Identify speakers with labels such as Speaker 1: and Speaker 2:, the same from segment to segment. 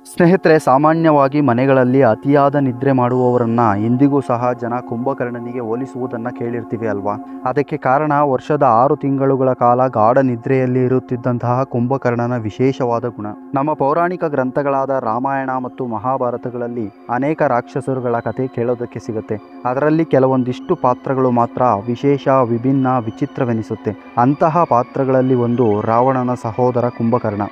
Speaker 1: ಸ್ನೇಹಿತರೆ, ಸಾಮಾನ್ಯವಾಗಿ ಮನೆಗಳಲ್ಲಿ ಅತಿಯಾದ ನಿದ್ರೆ ಮಾಡುವವರನ್ನ ಇಂದಿಗೂ ಸಹ ಜನ ಕುಂಭಕರ್ಣನಿಗೆ ಹೋಲಿಸುವುದನ್ನು ಕೇಳಿರ್ತೀವಿ ಅಲ್ವಾ. ಅದಕ್ಕೆ ಕಾರಣ ವರ್ಷದ 6 ತಿಂಗಳುಗಳ ಕಾಲ ಗಾಢ ನಿದ್ರೆಯಲ್ಲಿ ಇರುತ್ತಿದ್ದಂತಹ ಕುಂಭಕರ್ಣನ ವಿಶೇಷವಾದ ಗುಣ. ನಮ್ಮ ಪೌರಾಣಿಕ ಗ್ರಂಥಗಳಾದ ರಾಮಾಯಣ ಮತ್ತು ಮಹಾಭಾರತಗಳಲ್ಲಿ ಅನೇಕ ರಾಕ್ಷಸರುಗಳ ಕಥೆ ಕೇಳೋದಕ್ಕೆ ಸಿಗುತ್ತೆ. ಅದರಲ್ಲಿ ಕೆಲವೊಂದಿಷ್ಟು ಪಾತ್ರಗಳು ಮಾತ್ರ ವಿಶೇಷ, ವಿಭಿನ್ನ, ವಿಚಿತ್ರವೆನಿಸುತ್ತೆ. ಅಂತಹ ಪಾತ್ರಗಳಲ್ಲಿ ಒಂದು ರಾವಣನ ಸಹೋದರ ಕುಂಭಕರ್ಣ.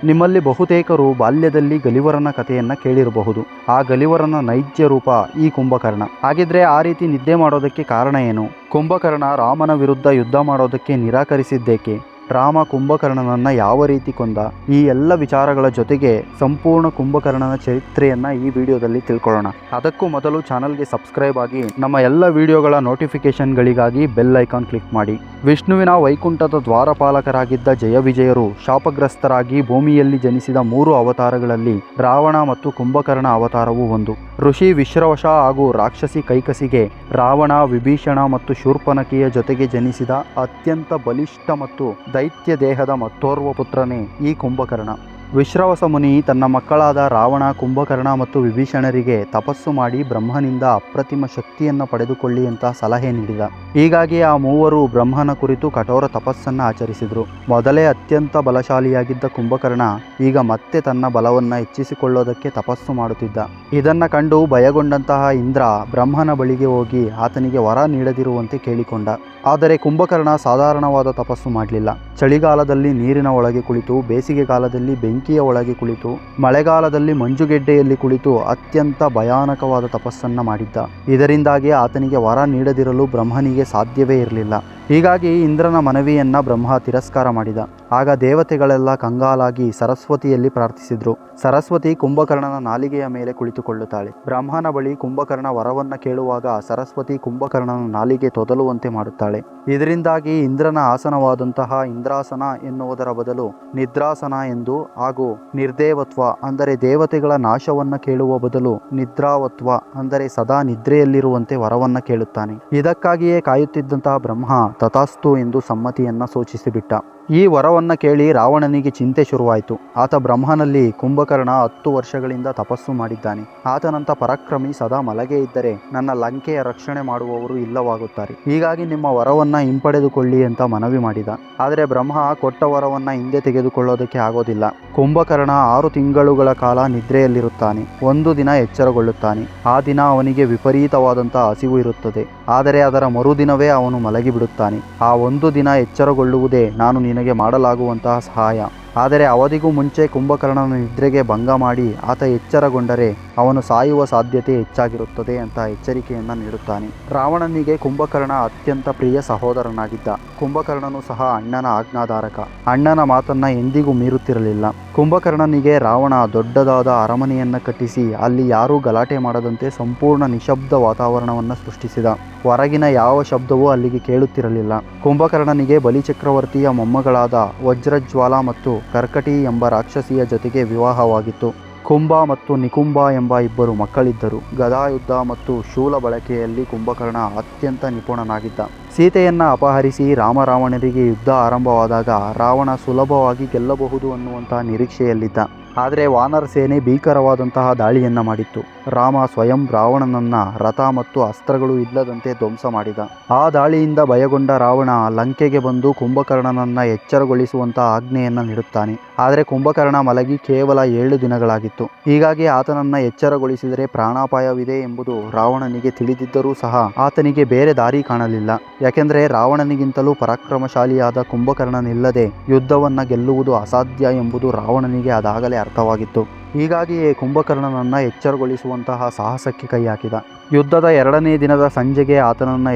Speaker 1: ನಿಮ್ಮಲ್ಲಿ ಬಹುತೇಕರು ಬಾಲ್ಯದಲ್ಲಿ ಗಲಿವರನ ಕಥೆಯನ್ನು ಕೇಳಿರಬಹುದು. ಆ ಗಲಿವರನ ನೈಜ ರೂಪ ಈ ಕುಂಭಕರ್ಣ. ಹಾಗಿದ್ರೆ ಆ ರೀತಿ ನಿದ್ದೆ ಮಾಡೋದಕ್ಕೆ ಕಾರಣ ಏನು? ಕುಂಭಕರ್ಣ ರಾಮನ ವಿರುದ್ಧ ಯುದ್ಧ ಮಾಡೋದಕ್ಕೆ ನಿರಾಕರಿಸಿದ್ದೇಕೆ? ರಾಮ ಕುಂಭಕರ್ಣನನ್ನು ಯಾವ ರೀತಿ ಕೊಂದ? ಈ ಎಲ್ಲ ವಿಚಾರಗಳ ಜೊತೆಗೆ ಸಂಪೂರ್ಣ ಕುಂಭಕರ್ಣನ ಚರಿತ್ರೆಯನ್ನು ಈ ವಿಡಿಯೋದಲ್ಲಿ ತಿಳ್ಕೊಳ್ಳೋಣ. ಅದಕ್ಕೂ ಮೊದಲು ಚಾನಲ್ಗೆ ಸಬ್ಸ್ಕ್ರೈಬ್ ಆಗಿ ನಮ್ಮ ಎಲ್ಲ ವಿಡಿಯೋಗಳ ನೋಟಿಫಿಕೇಶನ್ಗಳಿಗಾಗಿ ಬೆಲ್ ಐಕಾನ್ ಕ್ಲಿಕ್ ಮಾಡಿ. ವಿಷ್ಣುವಿನ ವೈಕುಂಠದ ದ್ವಾರಪಾಲಕರಾಗಿದ್ದ ಜಯವಿಜಯರು ಶಾಪಗ್ರಸ್ತರಾಗಿ ಭೂಮಿಯಲ್ಲಿ ಜನಿಸಿದ 3 ಅವತಾರಗಳಲ್ಲಿ ರಾವಣ ಮತ್ತು ಕುಂಭಕರ್ಣ ಅವತಾರವೂ ಒಂದು. ಋಷಿ ವಿಶ್ರವಶ ಹಾಗೂ ರಾಕ್ಷಸಿ ಕೈಕಸಿಗೆ ರಾವಣ, ವಿಭೀಷಣ ಮತ್ತು ಶೂರ್ಪನಖಿಯ ಜೊತೆಗೆ ಜನಿಸಿದ ಅತ್ಯಂತ ಬಲಿಷ್ಠ ಮತ್ತು ದೈತ್ಯ ದೇಹದ ಮತ್ತೋರ್ವ ಪುತ್ರನೇ ಈ ಕುಂಭಕರ್ಣ. ವಿಶ್ರವಸ ಮುನಿ ತನ್ನ ಮಕ್ಕಳಾದ ರಾವಣ, ಕುಂಭಕರ್ಣ ಮತ್ತು ವಿಭೀಷಣರಿಗೆ ತಪಸ್ಸು ಮಾಡಿ ಬ್ರಹ್ಮನಿಂದ ಅಪ್ರತಿಮ ಶಕ್ತಿಯನ್ನು ಪಡೆದುಕೊಳ್ಳಿ ಅಂತ ಸಲಹೆ ನೀಡಿದ. ಹೀಗಾಗಿ ಆ ಮೂವರು ಬ್ರಹ್ಮನ ಕುರಿತು ಕಠೋರ ತಪಸ್ಸನ್ನು ಆಚರಿಸಿದರು. ಮೊದಲೇ ಅತ್ಯಂತ ಬಲಶಾಲಿಯಾಗಿದ್ದ ಕುಂಭಕರ್ಣ ಈಗ ಮತ್ತೆ ತನ್ನ ಬಲವನ್ನು ಹೆಚ್ಚಿಸಿಕೊಳ್ಳೋದಕ್ಕೆ ತಪಸ್ಸು ಮಾಡುತ್ತಿದ್ದ. ಇದನ್ನು ಕಂಡು ಭಯಗೊಂಡಂತಹ ಇಂದ್ರ ಬ್ರಹ್ಮನ ಬಳಿಗೆ ಹೋಗಿ ಆತನಿಗೆ ವರ ನೀಡದಿರುವಂತೆ ಕೇಳಿಕೊಂಡ. ಆದರೆ ಕುಂಭಕರ್ಣ ಸಾಧಾರಣವಾದ ತಪಸ್ಸು ಮಾಡಲಿಲ್ಲ. ಚಳಿಗಾಲದಲ್ಲಿ ನೀರಿನ ಒಳಗೆ ಕುಳಿತು, ಬೇಸಿಗೆಗಾಲದಲ್ಲಿ ಬೆಂಕಿಯ ಒಳಗೆ ಕುಳಿತು, ಮಳೆಗಾಲದಲ್ಲಿ ಮಂಜುಗೆಡ್ಡೆಯಲ್ಲಿ ಕುಳಿತು ಅತ್ಯಂತ ಭಯಾನಕವಾದ ತಪಸ್ಸನ್ನು ಮಾಡಿದ್ದ. ಇದರಿಂದಾಗಿ ಆತನಿಗೆ ವರ ನೀಡದಿರಲು ಬ್ರಹ್ಮನಿಗೆ ಸಾಧ್ಯವೇ ಇರಲಿಲ್ಲ. ಹೀಗಾಗಿ ಇಂದ್ರನ ಮನವಿಯನ್ನ ಬ್ರಹ್ಮ ತಿರಸ್ಕಾರ ಮಾಡಿದ. ಆಗ ದೇವತೆಗಳೆಲ್ಲ ಕಂಗಾಲಾಗಿ ಸರಸ್ವತಿಯಲ್ಲಿ ಪ್ರಾರ್ಥಿಸಿದ್ರು. ಸರಸ್ವತಿ ಕುಂಭಕರ್ಣನ ನಾಲಿಗೆಯ ಮೇಲೆ ಕುಳಿತುಕೊಳ್ಳುತ್ತಾಳೆ. ಬ್ರಹ್ಮನ ಬಳಿ ಕುಂಭಕರ್ಣ ವರವನ್ನ ಕೇಳುವಾಗ ಸರಸ್ವತಿ ಕುಂಭಕರ್ಣನ ನಾಲಿಗೆ ತೊದಲುವಂತೆ ಮಾಡುತ್ತಾಳೆ. ಇದರಿಂದಾಗಿ ಇಂದ್ರನ ಆಸನವಾದಂತಹ ಇಂದ್ರಾಸನ ಎನ್ನುವುದರ ಬದಲು ನಿದ್ರಾಸನ ಎಂದು ಹಾಗೂ ನಿರ್ದೇವತ್ವ ಅಂದರೆ ದೇವತೆಗಳ ನಾಶವನ್ನ ಕೇಳುವ ಬದಲು ನಿದ್ರಾವತ್ವ ಅಂದರೆ ಸದಾ ನಿದ್ರೆಯಲ್ಲಿರುವಂತೆ ವರವನ್ನ ಕೇಳುತ್ತಾನೆ. ಇದಕ್ಕಾಗಿಯೇ ಕಾಯುತ್ತಿದ್ದಂತಹ ಬ್ರಹ್ಮ ತಥಾಸ್ತು ಎಂದು ಸಮ್ಮತಿಯನ್ನ ಸೂಚಿಸಿಬಿಟ್ಟ. ಈ ವರವನ್ನು ಕೇಳಿ ರಾವಣನಿಗೆ ಚಿಂತೆ ಶುರುವಾಯಿತು. ಆತ ಬ್ರಹ್ಮನಲ್ಲಿ ಕುಂಭಕರ್ಣ 10 ವರ್ಷಗಳಿಂದ ತಪಸ್ಸು ಮಾಡಿದ್ದಾನೆ. ಆತನಂತ ಪರಾಕ್ರಮಿ ಸದಾ ಮಲಗೆ ಇದ್ದರೆ ನನ್ನ ಲಂಕೆಯ ರಕ್ಷಣೆ ಮಾಡುವವರು ಇಲ್ಲವಾಗುತ್ತಾರೆ. ಹೀಗಾಗಿ ನಿಮ್ಮ ವರವನ್ನು ಹಿಂಪಡೆದುಕೊಳ್ಳಿ ಅಂತ ಮನವಿ ಮಾಡಿದ. ಆದರೆ ಬ್ರಹ್ಮ ಕೊಟ್ಟ ವರವನ್ನು ಹಿಂದೆ ತೆಗೆದುಕೊಳ್ಳೋದಕ್ಕೆ ಆಗೋದಿಲ್ಲ. ಕುಂಭಕರ್ಣ 6 ತಿಂಗಳುಗಳ ಕಾಲ ನಿದ್ರೆಯಲ್ಲಿರುತ್ತಾನೆ. ಒಂದು ದಿನ ಎಚ್ಚರಗೊಳ್ಳುತ್ತಾನೆ. ಆ ದಿನ ಅವನಿಗೆ ವಿಪರೀತವಾದಂತಹ ಹಸಿವು ಇರುತ್ತದೆ. ಆದರೆ ಅದರ ಮರುದಿನವೇ ಅವನು ಮಲಗಿಬಿಡುತ್ತಾನೆ. ಆ ಒಂದು ದಿನ ಎಚ್ಚರಗೊಳ್ಳುವುದೇ ನಾನು ನಿನಗೆ ಮಾಡಲಾಗುವಂತಹ ಸಹಾಯ. ಆದರೆ ಅವಧಿಗೂ ಮುಂಚೆ ಕುಂಭಕರ್ಣನ ನಿದ್ರೆಗೆ ಭಂಗ ಮಾಡಿ ಆತ ಎಚ್ಚರಗೊಂಡರೆ ಅವನು ಸಾಯುವ ಸಾಧ್ಯತೆ ಹೆಚ್ಚಾಗಿರುತ್ತದೆ ಅಂತ ಎಚ್ಚರಿಕೆಯನ್ನು ನೀಡುತ್ತಾನೆ. ರಾವಣನಿಗೆ ಕುಂಭಕರ್ಣ ಅತ್ಯಂತ ಪ್ರಿಯ ಸಹೋದರನಾಗಿದ್ದ. ಕುಂಭಕರ್ಣನು ಸಹ ಅಣ್ಣನ ಆಜ್ಞಾಧಾರಕ. ಅಣ್ಣನ ಮಾತನ್ನ ಎಂದಿಗೂ ಮೀರುತ್ತಿರಲಿಲ್ಲ. ಕುಂಭಕರ್ಣನಿಗೆ ರಾವಣ ದೊಡ್ಡದಾದ ಅರಮನೆಯನ್ನು ಕಟ್ಟಿಸಿ ಅಲ್ಲಿ ಯಾರೂ ಗಲಾಟೆ ಮಾಡದಂತೆ ಸಂಪೂರ್ಣ ನಿಶಬ್ದ ವಾತಾವರಣವನ್ನು ಸೃಷ್ಟಿಸಿದ. ಹೊರಗಿನ ಯಾವ ಶಬ್ದವೂ ಅಲ್ಲಿಗೆ ಕೇಳುತ್ತಿರಲಿಲ್ಲ. ಕುಂಭಕರ್ಣನಿಗೆ ಬಲಿಚಕ್ರವರ್ತಿಯ ಮೊಮ್ಮಗಳಾದ ವಜ್ರಜ್ವಾಲ ಮತ್ತು ಕರ್ಕಟಿ ಎಂಬ ರಾಕ್ಷಸಿಯ ಜೊತೆಗೆ ವಿವಾಹವಾಗಿತ್ತು. ಕುಂಭ ಮತ್ತು ನಿಕುಂಭ ಎಂಬ 2 ಮಕ್ಕಳಿದ್ದರು. ಗದಾಯುದ್ಧ ಮತ್ತು ಶೂಲ ಬಳಕೆಯಲ್ಲಿ ಕುಂಭಕರ್ಣ ಅತ್ಯಂತ ನಿಪುಣನಾಗಿದ್ದ. ಸೀತೆಯನ್ನು ಅಪಹರಿಸಿ ರಾಮರಾವಣರಿಗೆ ಯುದ್ಧ ಆರಂಭವಾದಾಗ ರಾವಣ ಸುಲಭವಾಗಿ ಗೆಲ್ಲಬಹುದು ಅನ್ನುವಂತಹ ನಿರೀಕ್ಷೆಯಲ್ಲಿದ್ದ. ಆದರೆ ವಾನರ ಸೇನೆ ಭೀಕರವಾದಂತಹ ದಾಳಿಯನ್ನು ಮಾಡಿತ್ತು. ರಾಮ ಸ್ವಯಂ ರಾವಣನನ್ನ ರಥ ಮತ್ತು ಅಸ್ತ್ರಗಳು ಇಲ್ಲದಂತೆ ಧ್ವಂಸ ಮಾಡಿದ. ಆ ದಾಳಿಯಿಂದ ಭಯಗೊಂಡ ರಾವಣ ಲಂಕೆಗೆ ಬಂದು ಕುಂಭಕರ್ಣನನ್ನ ಎಚ್ಚರಗೊಳಿಸುವಂತಹ ಆಜ್ಞೆಯನ್ನು ನೀಡುತ್ತಾನೆ. ಆದರೆ ಕುಂಭಕರ್ಣ ಮಲಗಿ ಕೇವಲ 7 ದಿನಗಳಾಗಿತ್ತು. ಹೀಗಾಗಿ ಆತನನ್ನ ಎಚ್ಚರಗೊಳಿಸಿದರೆ ಪ್ರಾಣಾಪಾಯವಿದೆ ಎಂಬುದು ರಾವಣನಿಗೆ ತಿಳಿದಿದ್ದರೂ ಸಹ ಆತನಿಗೆ ಬೇರೆ ದಾರಿ ಕಾಣಲಿಲ್ಲ. ಯಾಕೆಂದರೆ ರಾವಣನಿಗಿಂತಲೂ ಪರಾಕ್ರಮಶಾಲಿಯಾದ ಕುಂಭಕರ್ಣನಿಲ್ಲದೆ ಯುದ್ಧವನ್ನು ಗೆಲ್ಲುವುದು ಅಸಾಧ್ಯ ಎಂಬುದು ರಾವಣನಿಗೆ ಅದಾಗಲೇ ಅರ್ಥವಾಗಿತ್ತು. ಹೀಗಾಗಿಯೇ ಕುಂಭಕರ್ಣನನ್ನು ಎಚ್ಚರಗೊಳಿಸುವಂತಹ ಸಾಹಸಕ್ಕೆ ಕೈ ಹಾಕಿದ. ಯುದ್ಧದ 2ನೇ ದಿನದ ಸಂಜೆಗೆ ಆತನನ್ನು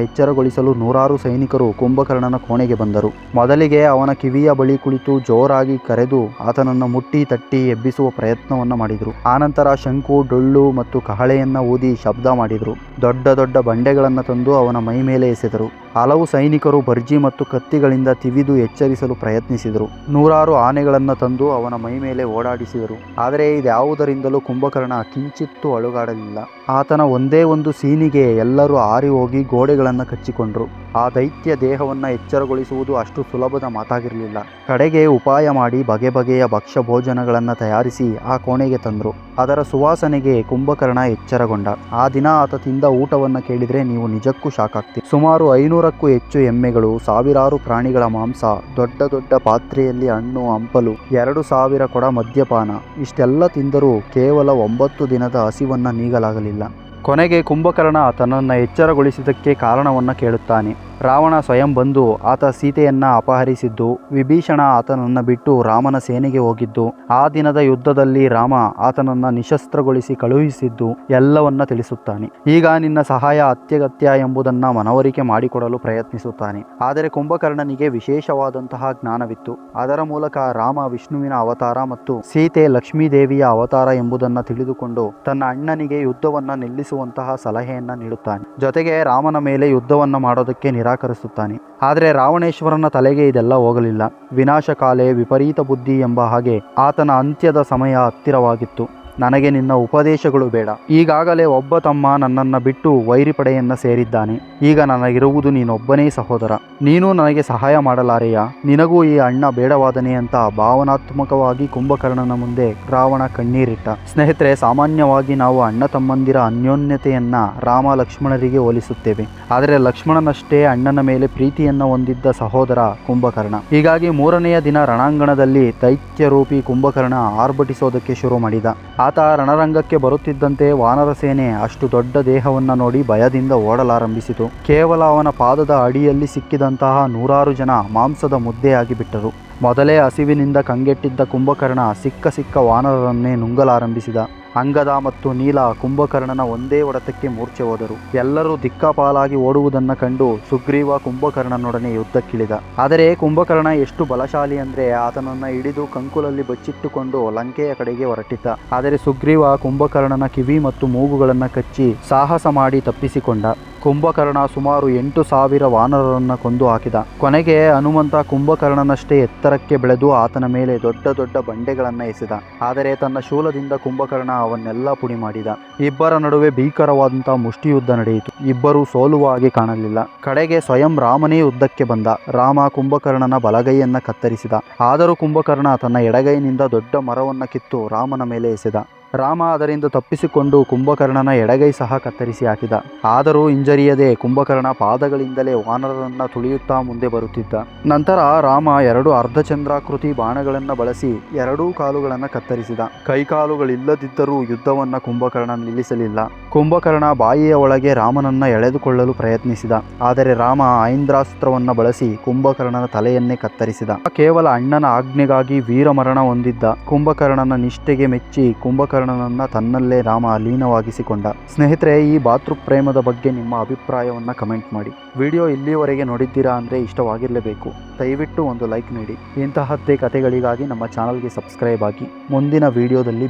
Speaker 1: ಎಚ್ಚರಗೊಳಿಸಲು 100 ಸೈನಿಕರು ಕುಂಭಕರ್ಣನ ಕೋಣೆಗೆ ಬಂದರು. ಮೊದಲಿಗೆ ಅವನ ಕಿವಿಯ ಬಳಿ ಕುಳಿತು ಜೋರಾಗಿ ಕರೆದು ಆತನನ್ನು ಮುಟ್ಟಿ ತಟ್ಟಿ ಎಬ್ಬಿಸುವ ಪ್ರಯತ್ನವನ್ನು ಮಾಡಿದರು. ಆನಂತರ ಶಂಕು, ಡೊಳ್ಳು ಮತ್ತು ಕಹಳೆಯನ್ನು ಊದಿ ಶಬ್ದ ಮಾಡಿದರು. ದೊಡ್ಡ ದೊಡ್ಡ ಬಂಡೆಗಳನ್ನು ತಂದು ಅವನ ಮೈ ಮೇಲೆ ಎಸೆದರು. ಹಲವು ಸೈನಿಕರು ಬರ್ಜಿ ಮತ್ತು ಕತ್ತಿಗಳಿಂದ ತಿವಿದು ಎಚ್ಚರಿಸಲು ಪ್ರಯತ್ನಿಸಿದರು. 100 ಆನೆಗಳನ್ನು ತಂದು ಅವನ ಮೈ ಮೇಲೆ ಓಡಾಡಿಸಿದರು. ಆದರೆ ಇದ್ಯಾವುದರಿಂದಲೂ ಕುಂಭಕರ್ಣ ಕಿಂಚಿತ್ತೂ ಅಳುಗಾಡಲಿಲ್ಲ. ಆತನ ಒಂದೇ ಒಂದು ಒಂದು ಸೀನಿಗೆ ಎಲ್ಲರೂ ಹಾರಿ ಹೋಗಿ ಗೋಡೆಗಳನ್ನು ಕಚ್ಚಿಕೊಂಡ್ರು. ಆ ದೈತ್ಯ ದೇಹವನ್ನು ಎಚ್ಚರಗೊಳಿಸುವುದು ಅಷ್ಟು ಸುಲಭದ ಮಾತಾಗಿರಲಿಲ್ಲ. ಕಡೆಗೆ ಉಪಾಯ ಮಾಡಿ ಬಗೆ ಬಗೆಯ ಭಕ್ಷ್ಯ ಭೋಜನಗಳನ್ನು ತಯಾರಿಸಿ ಆ ಕೋಣೆಗೆ ತಂದರು. ಅದರ ಸುವಾಸನೆಗೆ ಕುಂಭಕರ್ಣ ಎಚ್ಚರಗೊಂಡ. ಆ ದಿನ ಆತ ತಿಂದ ಊಟವನ್ನು ಕೇಳಿದರೆ ನೀವು ನಿಜಕ್ಕೂ ಶಾಕ್ ಆಗ್ತೀರಿ. ಸುಮಾರು 500ಕ್ಕೂ ಹೆಚ್ಚು ಎಮ್ಮೆಗಳು, ಸಾವಿರಾರು ಪ್ರಾಣಿಗಳ ಮಾಂಸ, ದೊಡ್ಡ ದೊಡ್ಡ ಪಾತ್ರೆಯಲ್ಲಿ ಹಣ್ಣು ಹಂಪಲು, 2000 ಕೊಡ ಮದ್ಯಪಾನ. ಇಷ್ಟೆಲ್ಲ ತಿಂದರೂ ಕೇವಲ 9 ದಿನದ ಹಸಿವನ್ನು ನೀಗಲಾಗಲಿಲ್ಲ. ಕೊನೆಗೆ ಕುಂಭಕರ್ಣ ತನ್ನನ್ನು ಎಚ್ಚರಗೊಳಿಸಿದ್ದಕ್ಕೆ ಕಾರಣವನ್ನು ಕೇಳುತ್ತಾನೆ. ರಾವಣ ಸ್ವಯಂ ಬಂದು ಆತ ಸೀತೆಯನ್ನು ಅಪಹರಿಸಿದ್ದು, ವಿಭೀಷಣ ಆತನನ್ನು ಬಿಟ್ಟು ರಾಮನ ಸೇನೆಗೆ ಹೋಗಿದ್ದು, ಆ ದಿನದ ಯುದ್ಧದಲ್ಲಿ ರಾಮ ಆತನನ್ನು ನಿಶಸ್ತ್ರಗೊಳಿಸಿ ಕಳುಹಿಸಿದ್ದು ಎಲ್ಲವನ್ನ ತಿಳಿಸುತ್ತಾನೆ. ಈಗ ನಿನ್ನ ಸಹಾಯ ಅತ್ಯಗತ್ಯ ಎಂಬುದನ್ನು ಮನವರಿಕೆ ಮಾಡಿಕೊಡಲು ಪ್ರಯತ್ನಿಸುತ್ತಾನೆ. ಆದರೆ ಕುಂಭಕರ್ಣನಿಗೆ ವಿಶೇಷವಾದಂತಹ ಜ್ಞಾನವಿತ್ತು. ಅದರ ಮೂಲಕ ರಾಮ ವಿಷ್ಣುವಿನ ಅವತಾರ ಮತ್ತು ಸೀತೆ ಲಕ್ಷ್ಮೀದೇವಿಯ ಅವತಾರ ಎಂಬುದನ್ನು ತಿಳಿದುಕೊಂಡು ತನ್ನ ಅಣ್ಣನಿಗೆ ಯುದ್ಧವನ್ನು ನಿಲ್ಲಿಸುವಂತಹ ಸಲಹೆಯನ್ನ ನೀಡುತ್ತಾನೆ. ಜೊತೆಗೆ ರಾಮನ ಮೇಲೆ ಯುದ್ಧವನ್ನು ಮಾಡೋದಕ್ಕೆ ನಿರಾಕರಿಸುತ್ತಾನೆ. ಆದರೆ ರಾವಣೇಶ್ವರನ ತಲೆಗೆ ಇದೆಲ್ಲ ಹೋಗಲಿಲ್ಲ. ವಿನಾಶಕಾಲೆ ವಿಪರೀತ ಬುದ್ಧಿ ಎಂಬ ಹಾಗೆ ಆತನ ಅಂತ್ಯದ ಸಮಯ ಹತ್ತಿರವಾಗಿತ್ತು. ನನಗೆ ನಿನ್ನ ಉಪದೇಶಗಳು ಬೇಡ. ಈಗಾಗಲೇ ಒಬ್ಬ ತಮ್ಮ ನನ್ನನ್ನು ಬಿಟ್ಟು ವೈರಿ ಪಡೆಯನ್ನು ಸೇರಿದ್ದಾನೆ. ಈಗ ನನಗಿರುವುದು ನೀನೊಬ್ಬನೇ ಸಹೋದರ. ನೀನು ನನಗೆ ಸಹಾಯ ಮಾಡಲಾರೆಯಾ? ನಿನಗೂ ಈ ಅಣ್ಣ ಬೇಡವಾದನೆ ಅಂತ ಭಾವನಾತ್ಮಕವಾಗಿ ಕುಂಭಕರ್ಣನ ಮುಂದೆ ರಾವಣ ಕಣ್ಣೀರಿಟ್ಟ. ಸ್ನೇಹಿತರೆ, ಸಾಮಾನ್ಯವಾಗಿ ನಾವು ಅಣ್ಣ ತಮ್ಮಂದಿರ ಅನ್ಯೋನ್ಯತೆಯನ್ನ ರಾಮ ಲಕ್ಷ್ಮಣರಿಗೆ ಹೋಲಿಸುತ್ತೇವೆ. ಆದರೆ ಲಕ್ಷ್ಮಣನಷ್ಟೇ ಅಣ್ಣನ ಮೇಲೆ ಪ್ರೀತಿಯನ್ನು ಹೊಂದಿದ್ದ ಸಹೋದರ ಕುಂಭಕರ್ಣ. ಹೀಗಾಗಿ 3ನೆಯ ದಿನ ರಣಾಂಗಣದಲ್ಲಿ ದೈತ್ಯರೂಪಿ ಕುಂಭಕರ್ಣ ಆರ್ಭಟಿಸೋದಕ್ಕೆ ಶುರು ಮಾಡಿದ. ಆತ ರಣರಂಗಕ್ಕೆ ಬರುತ್ತಿದ್ದಂತೆ ವಾನರ ಸೇನೆ ಅಷ್ಟು ದೊಡ್ಡ ದೇಹವನ್ನು ನೋಡಿ ಭಯದಿಂದ ಓಡಲಾರಂಭಿಸಿತು. ಕೇವಲ ಅವನ ಪಾದದ ಅಡಿಯಲ್ಲಿ ಸಿಕ್ಕಿದಂತಹ 100 ಜನ ಮಾಂಸದ ಮುದ್ದೆಯಾಗಿ ಬಿಟ್ಟರು. ಮೊದಲೇ ಹಸಿವಿನಿಂದ ಕಂಗೆಟ್ಟಿದ್ದ ಕುಂಭಕರ್ಣ ಸಿಕ್ಕ ವಾನರರನ್ನೇ ನುಂಗಲಾರಂಭಿಸಿದ. ಅಂಗದ ಮತ್ತು ನೀಲ ಕುಂಭಕರ್ಣನ ಒಂದೇ ಹೊಡೆತಕ್ಕೆ ಮೂರ್ಛೆ ಹೋದರು. ಎಲ್ಲರೂ ದಿಕ್ಕಾಪಾಲಾಗಿ ಓಡುವುದನ್ನು ಕಂಡು ಸುಗ್ರೀವ ಕುಂಭಕರ್ಣನೊಡನೆ ಯುದ್ಧಕ್ಕಿಳಿದ. ಆದರೆ ಕುಂಭಕರ್ಣ ಎಷ್ಟು ಬಲಶಾಲಿ ಅಂದರೆ ಆತನನ್ನು ಹಿಡಿದು ಕಂಕುಲಲ್ಲಿ ಬಚ್ಚಿಟ್ಟುಕೊಂಡು ಲಂಕೆಯ ಕಡೆಗೆ ಹೊರಟಿದ್ದ. ಆದರೆ ಸುಗ್ರೀವ ಕುಂಭಕರ್ಣನ ಕಿವಿ ಮತ್ತು ಮೂಗುಗಳನ್ನು ಕಚ್ಚಿ ಸಾಹಸ ಮಾಡಿ ತಪ್ಪಿಸಿಕೊಂಡ. ಕುಂಭಕರ್ಣ ಸುಮಾರು 8,000 ವಾನರರನ್ನು ಕೊಂದು ಹಾಕಿದ. ಕೊನೆಗೆ ಹನುಮಂತ ಕುಂಭಕರ್ಣನಷ್ಟೇ ಎತ್ತರಕ್ಕೆ ಬೆಳೆದು ಆತನ ಮೇಲೆ ದೊಡ್ಡ ದೊಡ್ಡ ಬಂಡೆಗಳನ್ನು ಎಸೆದ. ಆದರೆ ತನ್ನ ಶೂಲದಿಂದ ಕುಂಭಕರ್ಣ ಅವನ್ನೆಲ್ಲ ಪುಡಿ ಮಾಡಿದ. ಇಬ್ಬರ ನಡುವೆ ಭೀಕರವಾದಂತಹ ಮುಷ್ಟಿಯುದ್ಧ ನಡೆಯಿತು. ಇಬ್ಬರೂ ಸೋಲುವ ಹಾಗೆ ಕಾಣಲಿಲ್ಲ. ಕಡೆಗೆ ಸ್ವಯಂ ರಾಮನೇ ಯುದ್ಧಕ್ಕೆ ಬಂದ. ರಾಮ ಕುಂಭಕರ್ಣನ ಬಲಗೈಯನ್ನು ಕತ್ತರಿಸಿದ. ಆದರೂ ಕುಂಭಕರ್ಣ ತನ್ನ ಎಡಗೈನಿಂದ ದೊಡ್ಡ ಮರವನ್ನು ಕಿತ್ತು ರಾಮನ ಮೇಲೆ ಎಸೆದ. ರಾಮ ಅದರಿಂದ ತಪ್ಪಿಸಿಕೊಂಡು ಕುಂಭಕರ್ಣನ ಎಡಗೈ ಸಹ ಕತ್ತರಿಸಿ ಹಾಕಿದ. ಆದರೂ ಹಿಂಜರಿಯದೆ ಕುಂಭಕರ್ಣ ಪಾದಗಳಿಂದಲೇ ವಾನರರನ್ನ ತುಳಿಯುತ್ತಾ ಮುಂದೆ ಬರುತ್ತಿದ್ದ. ನಂತರ ರಾಮ 2 ಅರ್ಧಚಂದ್ರಾಕೃತಿ ಬಾಣಗಳನ್ನು ಬಳಸಿ 2 ಕಾಲುಗಳನ್ನು ಕತ್ತರಿಸಿದ. ಕೈಕಾಲುಗಳಿಲ್ಲದಿದ್ದರೂ ಯುದ್ಧವನ್ನು ಕುಂಭಕರ್ಣ ನಿಲ್ಲಿಸಲಿಲ್ಲ. ಕುಂಭಕರ್ಣ ಬಾಯಿಯ ಒಳಗೆ ರಾಮನನ್ನ ಎಳೆದುಕೊಳ್ಳಲು ಪ್ರಯತ್ನಿಸಿದ. ಆದರೆ ರಾಮ ಐಂದ್ರಾಸ್ತ್ರವನ್ನು ಬಳಸಿ ಕುಂಭಕರ್ಣನ ತಲೆಯನ್ನೇ ಕತ್ತರಿಸಿದ. ಕೇವಲ ಅಣ್ಣನ ಆಜ್ಞೆಗಾಗಿ ವೀರಮರಣ ಹೊಂದಿದ್ದ ಕುಂಭಕರ್ಣನ ನಿಷ್ಠೆಗೆ ಮೆಚ್ಚಿ ಕುಂಭಕರ್ಣನನ್ನ ತನ್ನಲ್ಲೇ ರಾಮ ಲೀನವಾಗಿಸಿಕೊಂಡ. ಸ್ನೇಹಿತರೆ, ಈ ಭಾತೃಪ್ರೇಮದ ಬಗ್ಗೆ ನಿಮ್ಮ ಅಭಿಪ್ರಾಯವನ್ನು ಕಮೆಂಟ್ ಮಾಡಿ. ವಿಡಿಯೋ ಇಲ್ಲಿವರೆಗೆ ನೋಡಿದ್ದೀರಾ ಅಂದರೆ ಇಷ್ಟವಾಗಿರಲೇಬೇಕು. ದಯವಿಟ್ಟು ಒಂದು ಲೈಕ್ ನೀಡಿ. ಇಂತಹದ್ದೇ ಕಥೆಗಳಿಗಾಗಿ ನಮ್ಮ ಚಾನಲ್ಗೆ ಸಬ್ಸ್ಕ್ರೈಬ್ ಆಗಿ. ಮುಂದಿನ ವಿಡಿಯೋದಲ್ಲಿ